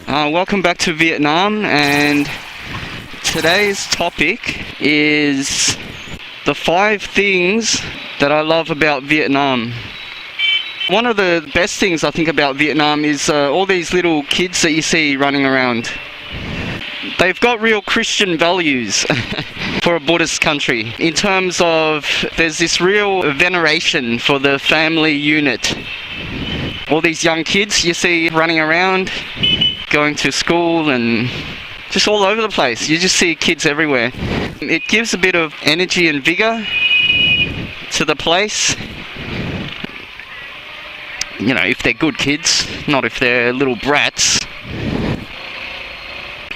Welcome back to Vietnam, and today's topic is the 5 things that I love about Vietnam. One of the best things I think about Vietnam is all these little kids that you see running around. They've got real Christian values for a Buddhist country, in terms of there's this real veneration for the family unit. All these young kids you see running around, going to school and just all over the place. You just see kids everywhere. It gives a bit of energy and vigor to the place. You know, if they're good kids, not if they're little brats.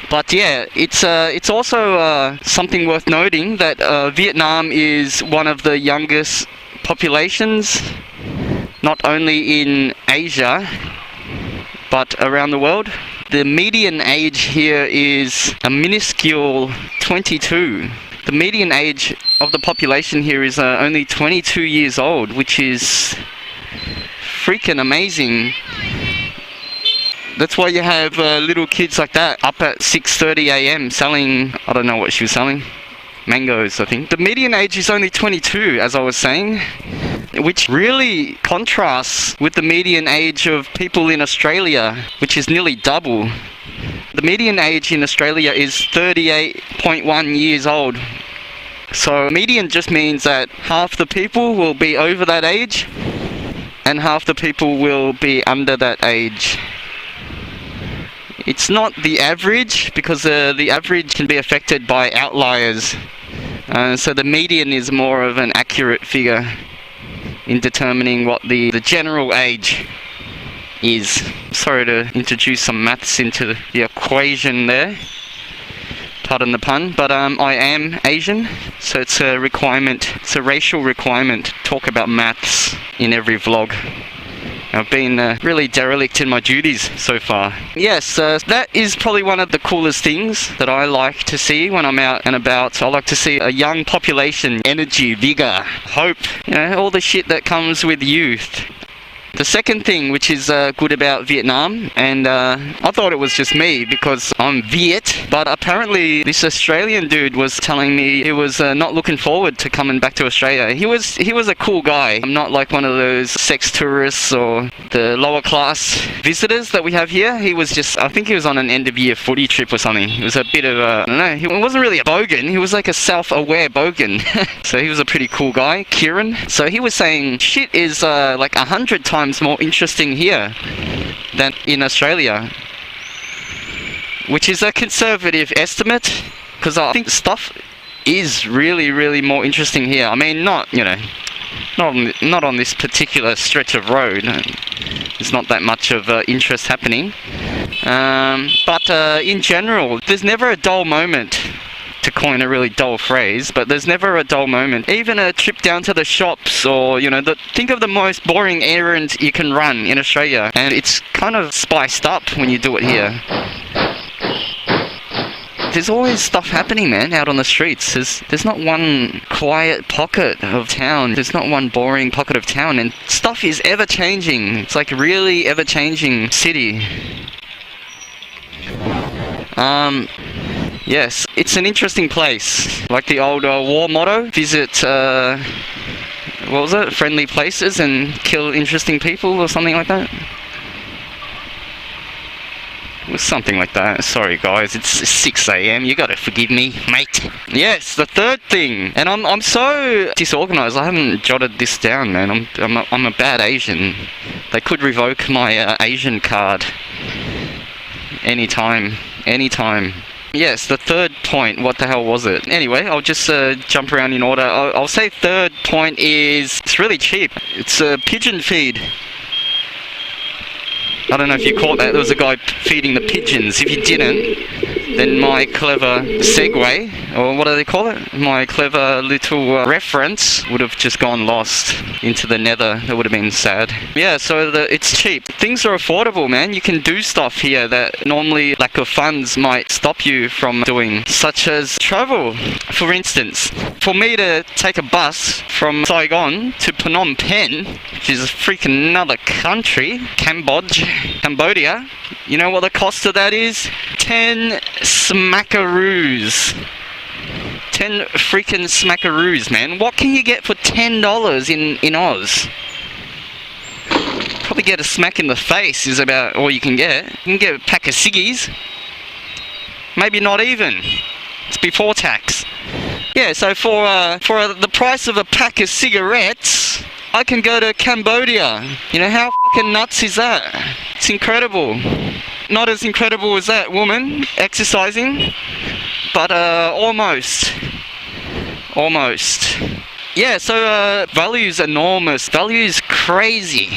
But yeah, it's also something worth noting that Vietnam is one of the youngest populations, not only in Asia, but around the world. The median age here is a minuscule 22. The median age of the population here is only 22 years old, which is freaking amazing. That's why you have little kids like that up at 6:30 a.m. selling, I don't know what she was selling, mangoes, I think. The median age is only 22, as I was saying, which really contrasts with the median age of people in Australia, which is nearly double. The median age in Australia is 38.1 years old. So median just means that half the people will be over that age and half the people will be under that age. It's not the average, because the average can be affected by outliers. So the median is more of an accurate figure in determining what the general age is. Sorry to introduce some maths into the equation there. Pardon the pun, but I am Asian, so it's a requirement, it's a racial requirement to talk about maths in every vlog. I've been really derelict in my duties so far. Yes, that is probably one of the coolest things that I like to see when I'm out and about. I like to see a young population, energy, vigor, hope, you know, all the shit that comes with youth. The second thing which is good about Vietnam, and I thought it was just me because I'm Viet, but apparently this Australian dude was telling me he was not looking forward to coming back to Australia. He was a cool guy. I'm not like one of those sex tourists or the lower class visitors that we have here. He was just, I think he was on an end of year footy trip or something. He was a bit of a, I don't know, he wasn't really a bogan, he was like a self-aware bogan. So he was a pretty cool guy, Kieran. So he was saying shit is like 100 times more interesting here than in Australia, which is a conservative estimate, because I think stuff is really more interesting here. I mean, not on this particular stretch of road. There's not that much of interest happening, but in general, there's never a dull moment. To coin a really dull phrase, but there's never a dull moment. Even a trip down to the shops, or think of the most boring errand you can run in Australia, and it's kind of spiced up when you do it here. There's always stuff happening, man, out on the streets. There's not one quiet pocket of town. There's not one boring pocket of town, and stuff is ever changing. It's like a really ever changing city. Yes, it's an interesting place. Like the old war motto, visit, what was it? Friendly places and kill interesting people, or something like that. It was something like that. Sorry guys, it's 6 a.m. You gotta forgive me, mate. Yes, the third thing, and I'm so disorganized. I haven't jotted this down, man. I'm a bad Asian. They could revoke my Asian card anytime. Yes, the third point, what the hell was it? Anyway, I'll just jump around in order. I'll say third point is, it's really cheap. It's a pigeon feed. I don't know if you caught that. There was a guy feeding the pigeons. If you didn't, then my clever segue, or what do they call it? My clever little reference would have just gone lost into the nether. That would have been sad. Yeah, so it's cheap. Things are affordable, man. You can do stuff here that normally lack of funds might stop you from doing, such as travel. For instance, for me to take a bus from Saigon to Phnom Penh, which is freaking another country, Cambodia, you know what the cost of that is? 10 smackaroos. 10 freaking smackaroos, man. What can you get for $10 in Oz? Probably get a smack in the face is about all you can get. You can get a pack of ciggies. Maybe not even. It's before tax. Yeah, so for the price of a pack of cigarettes, I can go to Cambodia. You know, how fucking nuts is that? It's incredible. Not as incredible as that woman exercising, but almost. Almost. Yeah, so value's enormous. Value's crazy.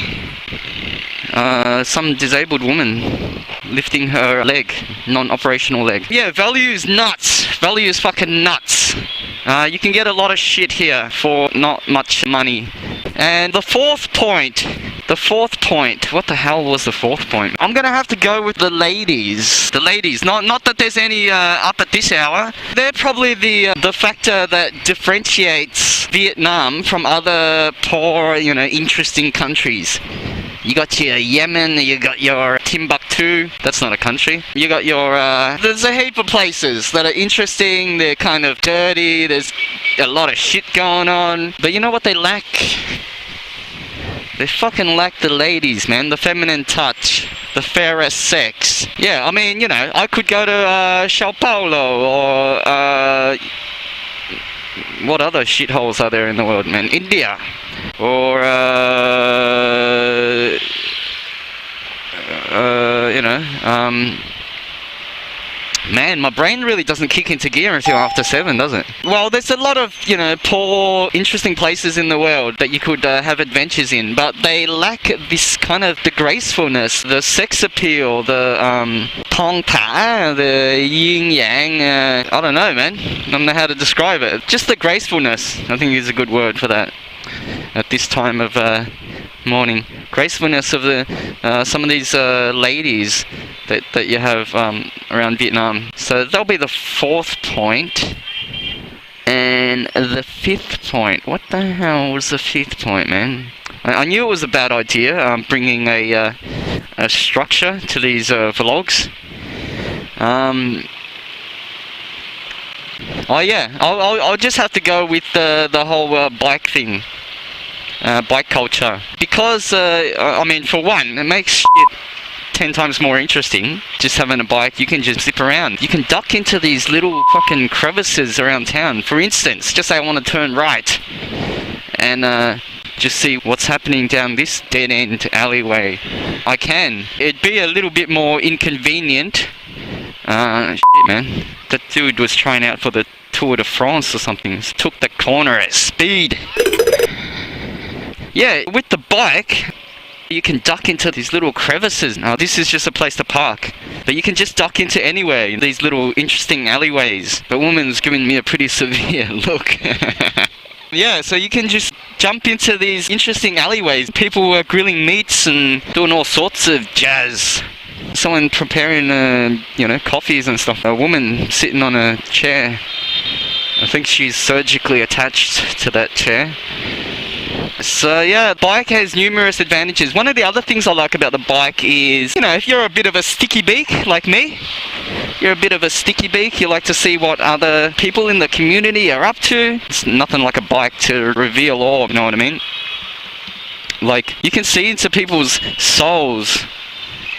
Some disabled woman lifting her leg, non-operational leg. Yeah, value's nuts. Value's fucking nuts. You can get a lot of shit here for not much money. And the fourth point, what the hell was the fourth point? I'm gonna have to go with the ladies. The ladies, not that there's any up at this hour. They're probably the factor that differentiates Vietnam from other poor, you know, interesting countries. You got your Yemen, you got your Timbuktu, that's not a country. You got your, there's a heap of places that are interesting, they're kind of dirty, there's a lot of shit going on. But you know what they lack? They fucking lack the ladies, man, the feminine touch, the fairest sex. Yeah, I mean, you know, I could go to Sao Paulo or, what other shitholes are there in the world, man? India. Or, you know, man, my brain really doesn't kick into gear until after 7, does it? Well, there's a lot of, you know, poor, interesting places in the world that you could have adventures in, but they lack this kind of the gracefulness, the sex appeal, the tong ta, the yin yang, I don't know, man. I don't know how to describe it. Just the gracefulness, I think is a good word for that at this time of morning. Gracefulness of the some of these ladies that you have around Vietnam. So that'll be the fourth point. And the fifth point. What the hell was the fifth point, man? I knew it was a bad idea, bringing a structure to these vlogs. Oh yeah, I'll just have to go with the whole bike thing. Bike culture. Because, I mean, for one, it makes shit 10 times more interesting. Just having a bike, you can just zip around. You can duck into these little fucking crevices around town. For instance, just say I want to turn right. And, just see what's happening down this dead-end alleyway. I can. It'd be a little bit more inconvenient. Shit, man. That dude was trying out for the Tour de France or something. Took the corner at speed. Yeah, with the bike, you can duck into these little crevices. Now, this is just a place to park. But you can just duck into anywhere in these little interesting alleyways. The woman's giving me a pretty severe look. Yeah, so you can just jump into these interesting alleyways. People are grilling meats and doing all sorts of jazz. Someone preparing, you know, coffees and stuff. A woman sitting on a chair. I think she's surgically attached to that chair. So yeah, bike has numerous advantages. One of the other things I like about the bike is, you know, if you're a bit of a sticky beak like me, you're a bit of a sticky beak, you like to see what other people in the community are up to. It's nothing like a bike to reveal all, you know what I mean? Like, you can see into people's souls.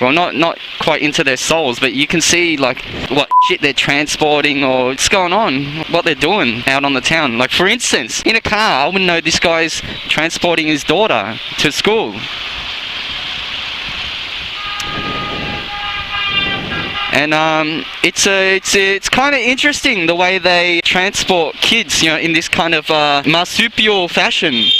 Well, not quite into their souls, but you can see, like, what shit they're transporting or what's going on, what they're doing out on the town. Like, for instance, in a car, I wouldn't know this guy's transporting his daughter to school. And it's kind of interesting the way they transport kids, you know, in this kind of marsupial fashion.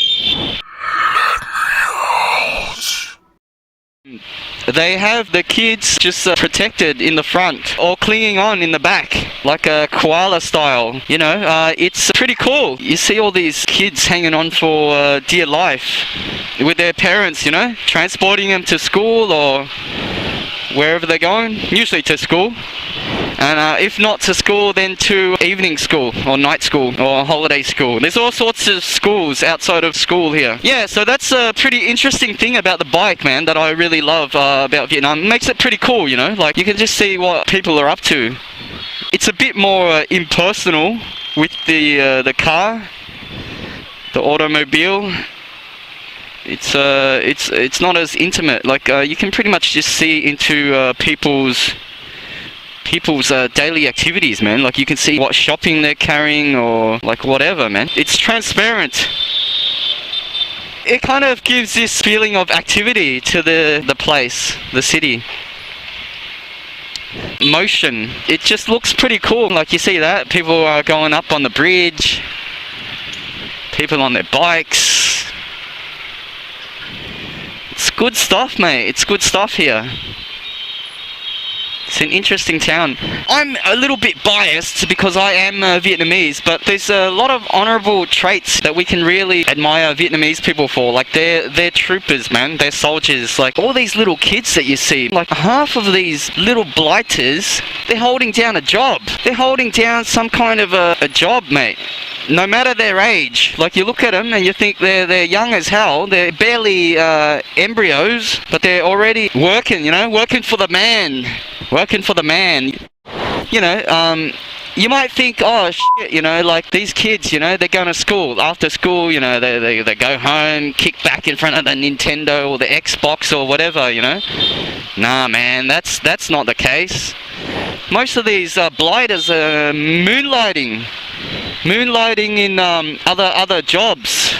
they have the kids just protected in the front or clinging on in the back, like a koala style. You know, it's pretty cool. You see all these kids hanging on for dear life with their parents, you know, transporting them to school or wherever they're going, usually to school. And if not to school, then to evening school or night school or holiday school. There's all sorts of schools outside of school here. Yeah, so that's a pretty interesting thing about the bike, man, that I really love about Vietnam. It makes it pretty cool, you know, like you can just see what people are up to. It's a bit more impersonal with the car, the automobile. It's not as intimate. Like you can pretty much just see into people's daily activities, man. Like you can see what shopping they're carrying or like whatever, man. It's transparent. It kind of gives this feeling of activity to the place, the city. Motion. It just looks pretty cool. Like you see that people are going up on the bridge, people on their bikes. It's good stuff, mate. It's good stuff here. It's an interesting town. I'm a little bit biased because I am Vietnamese, but there's a lot of honourable traits that we can really admire Vietnamese people for. Like they're troopers, man. They're soldiers. Like all these little kids that you see, like half of these little blighters, they're holding down a job. They're holding down some kind of a job, mate. No matter their age. Like you look at them and you think they're young as hell. They're barely embryos, but they're already working, you know, working for the man. Working for the man. You know, you might think, oh shit, you know, like these kids, you know, they're going to school. After school, you know, they go home, kick back in front of the Nintendo or the Xbox or whatever, you know. Nah, man, that's not the case. Most of these blighters are moonlighting in other jobs.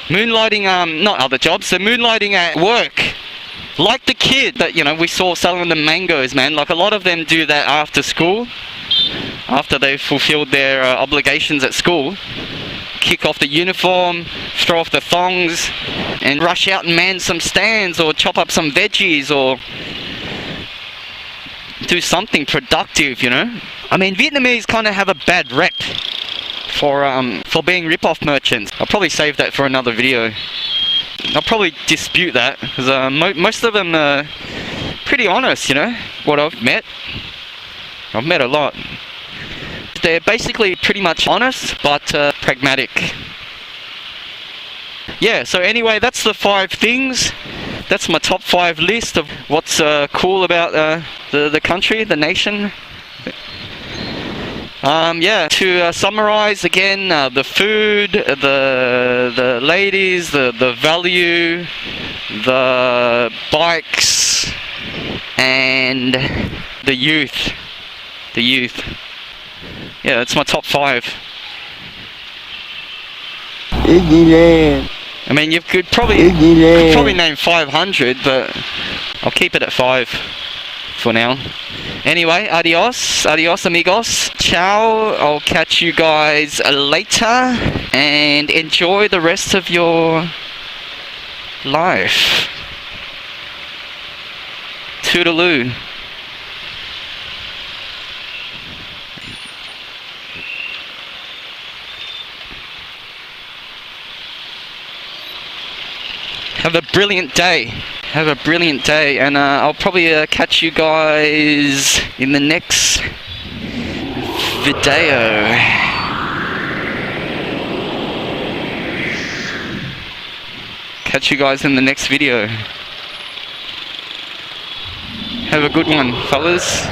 Moonlighting, not other jobs, they're moonlighting at work. Like the kid that, you know, we saw selling the mangoes, man. Like a lot of them do that after school, after they've fulfilled their obligations at school. Kick off the uniform, throw off the thongs, and rush out and man some stands or chop up some veggies or do something productive, you know. I mean, Vietnamese kind of have a bad rep for being rip-off merchants. I'll probably save that for another video. I'll probably dispute that because most of them are pretty honest, you know, what I've met a lot. They're basically pretty much honest but pragmatic. Yeah, so anyway, that's the 5 things. That's my top 5 list of what's cool about the country, the nation. Yeah, to summarize again, the food, the ladies, the value, the bikes, and the youth. Yeah, that's my top 5. I mean, you could probably name 500, but I'll keep it at 5 for now. Anyway, adios amigos, ciao. I'll catch you guys later and enjoy the rest of your life. Toodaloo. Have a brilliant day. And I'll probably catch you guys in the next video. Catch you guys in the next video. Have a good one, fellas.